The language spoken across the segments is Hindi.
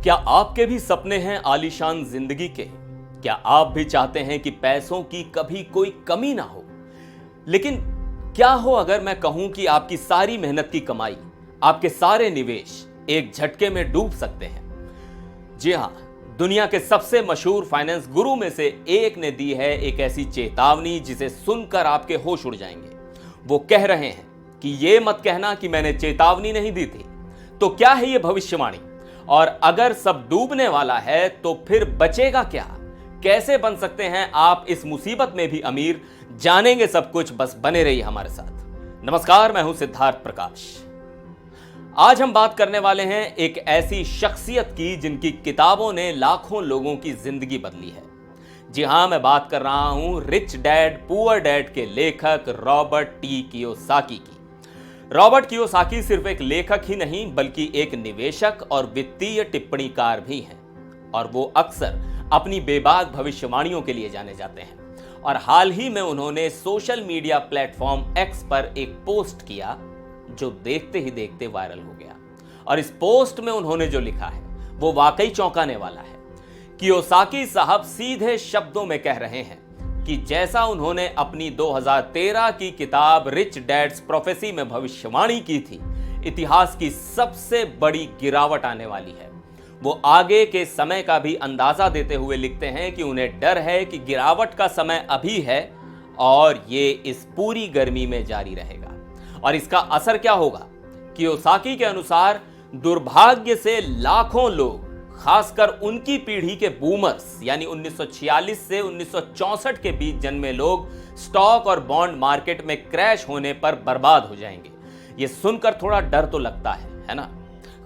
क्या आपके भी सपने हैं आलीशान जिंदगी के? क्या आप भी चाहते हैं कि पैसों की कभी कोई कमी ना हो? लेकिन क्या हो अगर मैं कहूं कि आपकी सारी मेहनत की कमाई, आपके सारे निवेश एक झटके में डूब सकते हैं? जी हां, दुनिया के सबसे मशहूर फाइनेंस गुरु में से एक ने दी है एक ऐसी चेतावनी जिसे सुनकर आपके होश उड़ जाएंगे। वो कह रहे हैं कि ये मत कहना कि मैंने चेतावनी नहीं दी थी। तो क्या है ये भविष्यवाणी? और अगर सब डूबने वाला है तो फिर बचेगा क्या? कैसे बन सकते हैं आप इस मुसीबत में भी अमीर? जानेंगे सब कुछ, बस बने रहिए हमारे साथ। नमस्कार, मैं हूं सिद्धार्थ प्रकाश। आज हम बात करने वाले हैं एक ऐसी शख्सियत की जिनकी किताबों ने लाखों लोगों की जिंदगी बदली है। जी हां, मैं बात कर रहा हूं रिच डैड पुअर डैड के लेखक रॉबर्ट टी कियोसाकी की। रॉबर्ट कियोसाकी सिर्फ एक लेखक ही नहीं बल्कि एक निवेशक और वित्तीय टिप्पणीकार भी हैं, और वो अक्सर अपनी बेबाक भविष्यवाणियों के लिए जाने जाते हैं। और हाल ही में उन्होंने सोशल मीडिया प्लेटफॉर्म एक्स पर एक पोस्ट किया जो देखते ही देखते वायरल हो गया। और इस पोस्ट में उन्होंने जो लिखा है वो वाकई चौंकाने वाला है। कियोसाकी साहब सीधे शब्दों में कह रहे हैं कि जैसा उन्होंने अपनी 2013 की किताब रिच डैड्स प्रोफेसी में भविष्यवाणी की थी, इतिहास की सबसे बड़ी गिरावट आने वाली है। वो आगे के समय का भी अंदाजा देते हुए लिखते हैं कि उन्हें डर है कि गिरावट का समय अभी है और ये इस पूरी गर्मी में जारी रहेगा। और इसका असर क्या होगा? कियोसाकी के अनुसार दुर्भाग्य से लाखों लोग, खासकर उनकी पीढ़ी के बूमर्स यानी 1946 से 1964 के बीच जन्मे लोग, स्टॉक और बॉन्ड मार्केट में क्रैश होने पर बर्बाद हो जाएंगे। यह सुनकर थोड़ा डर तो लगता है ना?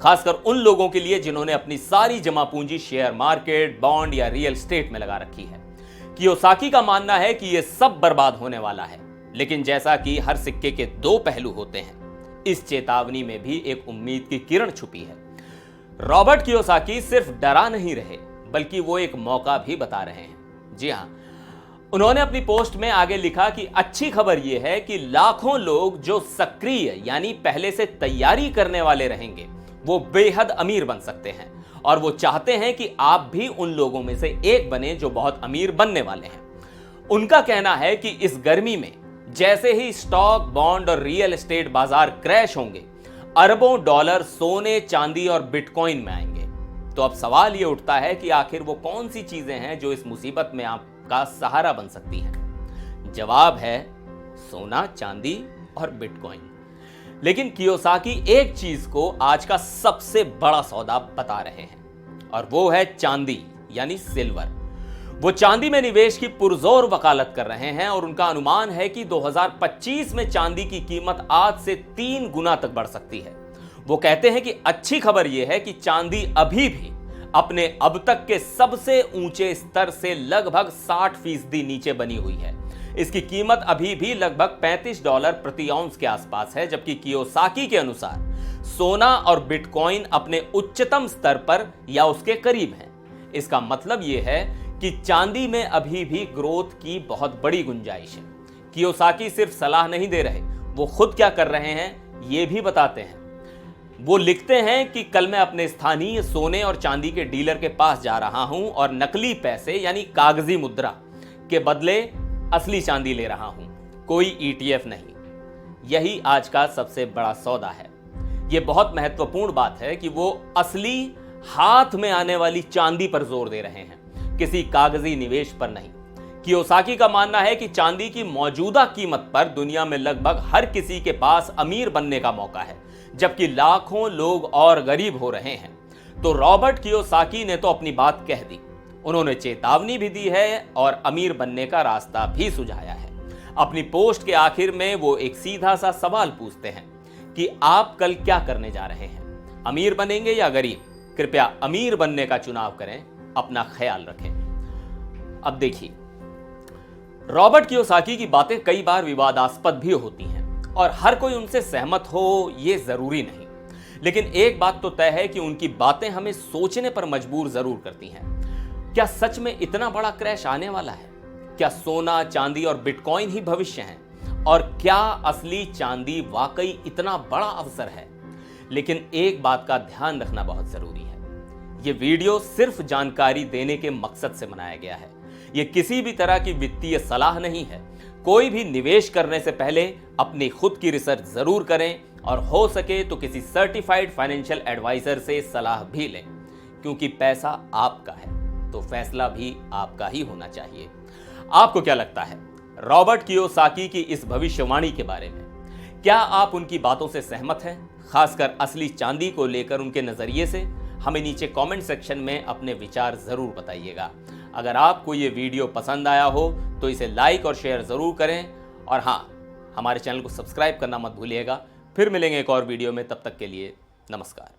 खासकर उन लोगों के लिए जिन्होंने अपनी सारी जमा पूंजी शेयर मार्केट, बॉन्ड या रियल एस्टेट में लगा रखी है। कियोसाकी का मानना है कि यह सब बर्बाद होने वाला है, लेकिन जैसा कि हर सिक्के के दो पहलू होते हैं, इस चेतावनी में भी एक उम्मीद की किरण छुपी है। रॉबर्ट कियोसाकी सिर्फ डरा नहीं रहे बल्कि वो एक मौका भी बता रहे हैं। जी हां, उन्होंने अपनी पोस्ट में आगे लिखा कि अच्छी खबर यह है कि लाखों लोग जो सक्रिय यानी पहले से तैयारी करने वाले रहेंगे वो बेहद अमीर बन सकते हैं, और वो चाहते हैं कि आप भी उन लोगों में से एक बने जो बहुत अमीर बनने वाले हैं। उनका कहना है कि इस गर्मी में जैसे ही स्टॉक, बॉन्ड और रियल एस्टेट बाजार क्रैश होंगे, अरबों डॉलर सोने, चांदी और बिटकॉइन में आएंगे। तो अब सवाल यह उठता है कि आखिर वो कौन सी चीजें हैं जो इस मुसीबत में आपका सहारा बन सकती हैं? जवाब है सोना, चांदी और बिटकॉइन। लेकिन कियोसाकी एक चीज को आज का सबसे बड़ा सौदा बता रहे हैं, और वो है चांदी यानी सिल्वर। वो चांदी में निवेश की पुरजोर वकालत कर रहे हैं, और उनका अनुमान है कि 2025 में चांदी की कीमत आज से 3 गुना तक बढ़ सकती है। वो कहते हैं कि अच्छी खबर यह है कि चांदी अभी भी अपने अब तक के सबसे ऊंचे स्तर से लगभग 60% नीचे बनी हुई है। इसकी कीमत अभी भी लगभग $35 प्रति औंस के आसपास है, जबकि कियोसाकी के अनुसार सोना और बिटकॉइन अपने उच्चतम स्तर पर या उसके करीब हैं। इसका मतलब यह है कि चांदी में अभी भी ग्रोथ की बहुत बड़ी गुंजाइश है। कियोसाकी सिर्फ सलाह नहीं दे रहे, वो खुद क्या कर रहे हैं ये भी बताते हैं। वो लिखते हैं कि कल मैं अपने स्थानीय सोने और चांदी के डीलर के पास जा रहा हूं और नकली पैसे यानी कागजी मुद्रा के बदले असली चांदी ले रहा हूं, कोई ETF नहीं। यही आज का सबसे बड़ा सौदा है। यह बहुत महत्वपूर्ण बात है कि वो असली हाथ में आने वाली चांदी पर जोर दे रहे हैं, किसी कागजी निवेश पर नहीं। कियोसाकी का मानना है कि चांदी की मौजूदा कीमत पर दुनिया में लगभग हर किसी के पास अमीर बनने का मौका है, जबकि लाखों लोग और गरीब हो रहे हैं। तो रॉबर्ट कियोसाकी ने तो अपनी बात कह दी, उन्होंने चेतावनी भी दी है और अमीर बनने का रास्ता भी सुझाया है। अपनी पोस्ट के आखिर में वो एक सीधा सा सवाल पूछते हैं कि आप कल क्या करने जा रहे हैं? अमीर बनेंगे या गरीब? कृपया अमीर बनने का चुनाव करें, अपना ख्याल रखें। अब देखिए, रॉबर्ट कियोसाकी की बातें कई बार विवादास्पद भी होती हैं और हर कोई उनसे सहमत हो ये जरूरी नहीं, लेकिन एक बात तो तय है कि उनकी बातें हमें सोचने पर मजबूर जरूर करती हैं। क्या सच में इतना बड़ा क्रैश आने वाला है? क्या सोना, चांदी और बिटकॉइन ही भविष्य हैं? और क्या असली चांदी वाकई इतना बड़ा अवसर है? लेकिन एक बात का ध्यान रखना बहुत जरूरी है, ये वीडियो सिर्फ जानकारी देने के मकसद से बनाया गया है। ये किसी भी तरह की वित्तीय सलाह नहीं है। कोई भी निवेश करने से पहले अपनी खुद की रिसर्च जरूर करें और हो सके तो किसी सर्टिफाइड फाइनेंशियल एडवाइजर से सलाह भी लें, क्योंकि पैसा आपका है तो फैसला भी आपका ही होना चाहिए। आपको क्या लगता है रॉबर्ट कियोसाकी की इस भविष्यवाणी के बारे में? क्या आप उनकी बातों से सहमत हैं, खासकर असली चांदी को लेकर उनके नजरिए से? हमें नीचे कमेंट सेक्शन में अपने विचार जरूर बताइएगा। अगर आपको ये वीडियो पसंद आया हो तो इसे लाइक और शेयर जरूर करें, और हाँ, हमारे चैनल को सब्सक्राइब करना मत भूलिएगा। फिर मिलेंगे एक और वीडियो में, तब तक के लिए नमस्कार।